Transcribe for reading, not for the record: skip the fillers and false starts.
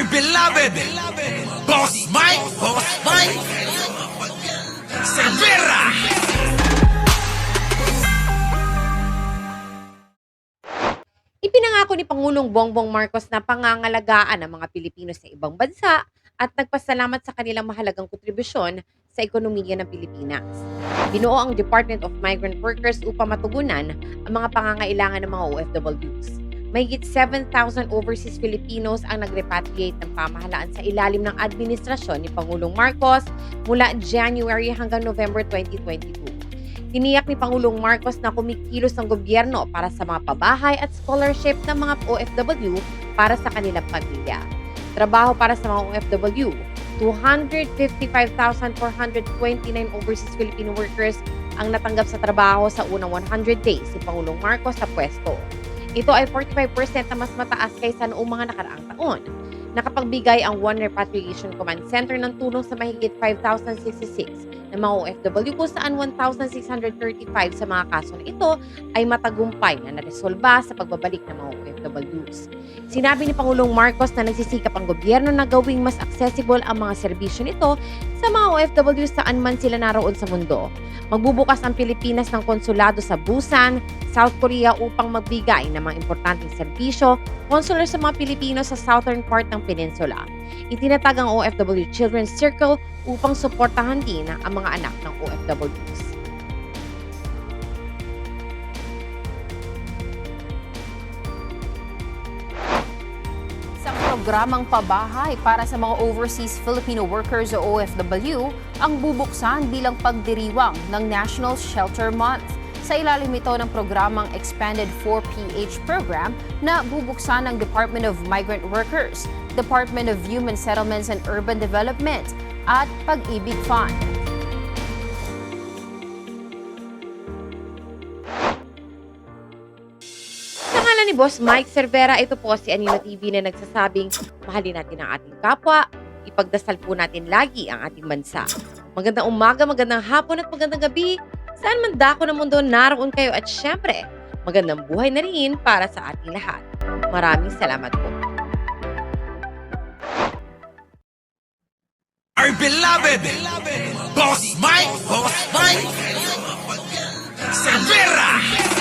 Our beloved Boss Mike Cervera. Ipinangako ni Pangulong Bongbong Marcos na pangangalagaan ang mga Pilipino sa ibang bansa at nagpasalamat sa kanilang mahalagang kontribusyon sa ekonomiya ng Pilipinas. Binuo ang Department of Migrant Workers upang matugunan ang mga pangangailangan ng mga OFWs. Mahigit 7,000 overseas Filipinos ang nag-repatriate ng pamahalaan sa ilalim ng administrasyon ni Pangulong Marcos mula January hanggang November 2022. Tiniyak ni Pangulong Marcos na kumikilos ang gobyerno para sa mga pabahay at scholarship ng mga OFW para sa kanilang pamilya. Trabaho para sa mga OFW, 255,429 overseas Filipino workers ang natanggap sa trabaho sa unang 100 days si Pangulong Marcos sa pwesto. Ito ay 45% na mas mataas kaysa noong mga nakaraang taon. Nakapagbigay ang One Repatriation Command Center ng tulong sa mahigit 5,066 ng mga OFW kung saan 1,635 sa mga kaso na ito ay matagumpay na naresolba sa pagbabalik ng mga OFWs. Sinabi ni Pangulong Marcos na nagsisikap ang gobyerno na gawing mas accessible ang mga serbisyo nito sa mga OFWs saan man sila naroon sa mundo. Magbubukas ang Pilipinas ng konsulado sa Busan, South Korea upang magbigay ng mga importanteng serbisyo consular sa mga Pilipino sa southern part ng peninsula. Itinatag ang OFW Children's Circle upang suportahan din ang mga anak ng OFWs. Isang programang pabahay para sa mga overseas Filipino workers o OFW ang bubuksan bilang pagdiriwang ng National Shelter Month. Sa ilalim ito ng programang Expanded 4PH program na bubuksan ng Department of Migrant Workers, Department of Human Settlements and Urban Development at Pag-ibig Fund. Sa ngalan ni Boss Mike Cervera, ito po si Anino TV na nagsasabing mahalin natin ang ating kapwa, ipagdasal po natin lagi ang ating bansa. Magandang umaga, magandang hapon at magandang gabi. Saan man dako ng mundo naroon kayo at syempre, magandang buhay na rin para sa ating lahat. Maraming salamat po. Our beloved Boss Mike Cervera.